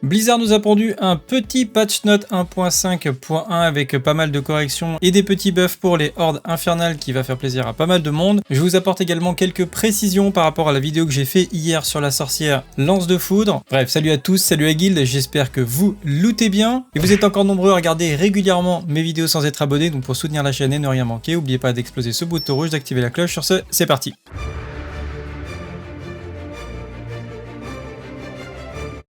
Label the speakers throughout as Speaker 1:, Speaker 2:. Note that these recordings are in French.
Speaker 1: Blizzard nous a pondu un petit patch note 1.5.1 avec pas mal de corrections et des petits buffs pour les hordes infernales qui va faire plaisir à pas mal de monde. Je vous apporte également quelques précisions par rapport à la vidéo que j'ai fait hier sur la sorcière lance de foudre. Bref, salut à tous, salut à Guild, j'espère que vous lootez bien. Et vous êtes encore nombreux à regarder régulièrement mes vidéos sans être abonnés, donc pour soutenir la chaîne et ne rien manquer, n'oubliez pas d'exploser ce bouton rouge, d'activer la cloche. Sur ce, c'est parti.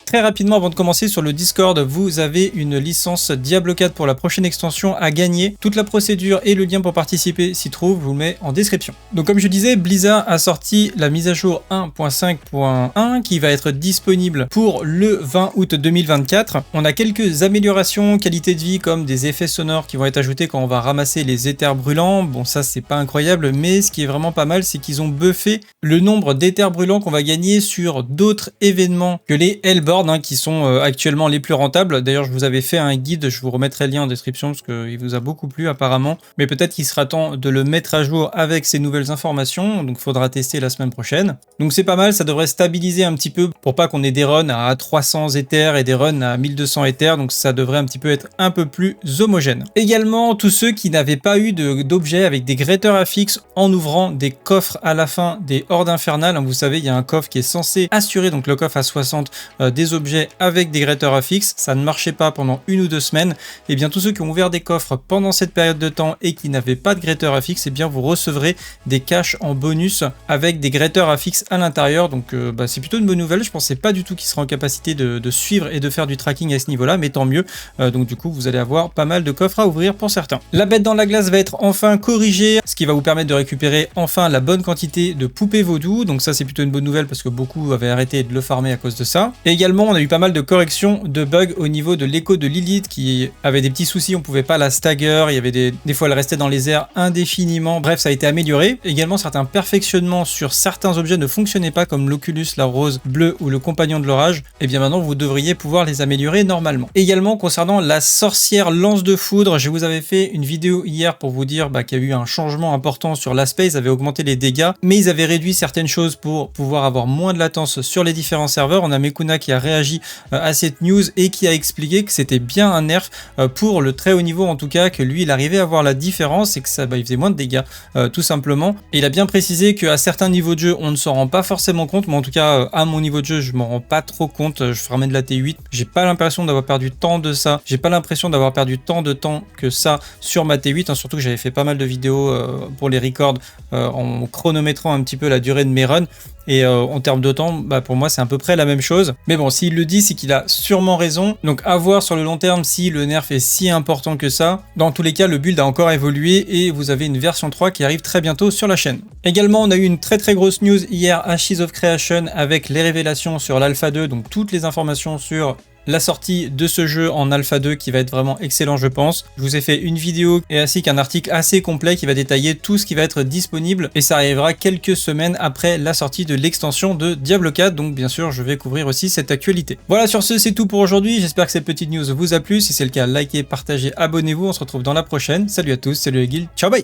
Speaker 1: Très rapidement, avant de commencer, sur le Discord, vous avez une licence Diablo 4 pour la prochaine extension à gagner. Toute la procédure et le lien pour participer s'y trouve, je vous le mets en description. Donc comme je disais, Blizzard a sorti la mise à jour 1.5.1 qui va être disponible pour le 20 août 2024. On a quelques améliorations qualité de vie comme des effets sonores qui vont être ajoutés quand on va ramasser les éthers brûlants. Bon, ça c'est pas incroyable, mais ce qui est vraiment pas mal, c'est qu'ils ont buffé le nombre d'éthers brûlants qu'on va gagner sur d'autres événements que les Hellborn, qui sont actuellement les plus rentables. D'ailleurs, je vous avais fait un guide, je vous remettrai le lien en description parce qu'il vous a beaucoup plu apparemment. Mais peut-être qu'il sera temps de le mettre à jour avec ces nouvelles informations, donc il faudra tester la semaine prochaine. Donc c'est pas mal, ça devrait stabiliser un petit peu pour pas qu'on ait des runs à 300 éthers et des runs à 1200 éthers, donc ça devrait un petit peu être un peu plus homogène. Également, tous ceux qui n'avaient pas eu d'objets avec des greater affixes en ouvrant des coffres à la fin des hordes infernales, vous savez, il y a un coffre qui est censé assurer, donc le coffre à 60, des objets avec des greater affixes, ça ne marchait pas pendant 1 ou 2 semaines, et bien tous ceux qui ont ouvert des coffres pendant cette période de temps et qui n'avaient pas de greater affixes, et bien vous recevrez des caches en bonus avec des greater affixes à l'intérieur, donc c'est plutôt une bonne nouvelle. Je pensais pas du tout qu'ils seraient en capacité de suivre et de faire du tracking à ce niveau là, mais tant mieux. Donc du coup vous allez avoir pas mal de coffres à ouvrir pour certains. La bête dans la glace va être enfin corrigée, ce qui va vous permettre de récupérer enfin la bonne quantité de poupées vaudou, donc ça c'est plutôt une bonne nouvelle parce que beaucoup avaient arrêté de le farmer à cause de ça. Et également on a eu pas mal de corrections de bugs au niveau de l'écho de Lilith qui avait des petits soucis, on pouvait pas la stagger, il y avait des fois elle restait dans les airs indéfiniment, bref ça a été amélioré. Également certains perfectionnements sur certains objets ne fonctionnaient pas comme l'Oculus, la rose bleue ou le compagnon de l'orage, et bien maintenant vous devriez pouvoir les améliorer normalement. Également concernant la sorcière lance de foudre, je vous avais fait une vidéo hier pour vous dire qu'il y a eu un changement important sur l'aspect, ils avaient augmenté les dégâts, mais ils avaient réduit certaines choses pour pouvoir avoir moins de latence sur les différents serveurs. On a Mekuna qui a réagi à cette news et qui a expliqué que c'était bien un nerf pour le très haut niveau, en tout cas que lui il arrivait à voir la différence et que ça il faisait moins de dégâts tout simplement. Et il a bien précisé qu'à certains niveaux de jeu on ne s'en rend pas forcément compte, mais en tout cas à mon niveau de jeu je m'en rends pas trop compte. Je ramène de la T8, j'ai pas l'impression d'avoir perdu tant de ça, j'ai pas l'impression d'avoir perdu tant de temps que ça sur ma T8, surtout que j'avais fait pas mal de vidéos pour les records en chronométrant un petit peu la durée de mes runs. Et en termes de temps, pour moi c'est à peu près la même chose. Mais bon, s'il le dit, c'est qu'il a sûrement raison. Donc à voir sur le long terme si le nerf est si important que ça. Dans tous les cas, le build a encore évolué et vous avez une version 3 qui arrive très bientôt sur la chaîne. Également, on a eu une très grosse news hier à Ashes of Creation avec les révélations sur l'Alpha 2, donc toutes les informations sur la sortie de ce jeu en Alpha 2 qui va être vraiment excellent je pense. Je vous ai fait une vidéo et ainsi qu'un article assez complet qui va détailler tout ce qui va être disponible et ça arrivera quelques semaines après la sortie de l'extension de Diablo 4, donc bien sûr je vais couvrir aussi cette actualité. Voilà, sur ce c'est tout pour aujourd'hui, j'espère que cette petite news vous a plu, si c'est le cas likez, partagez, abonnez-vous, on se retrouve dans la prochaine. Salut à tous, salut les guilds, ciao bye.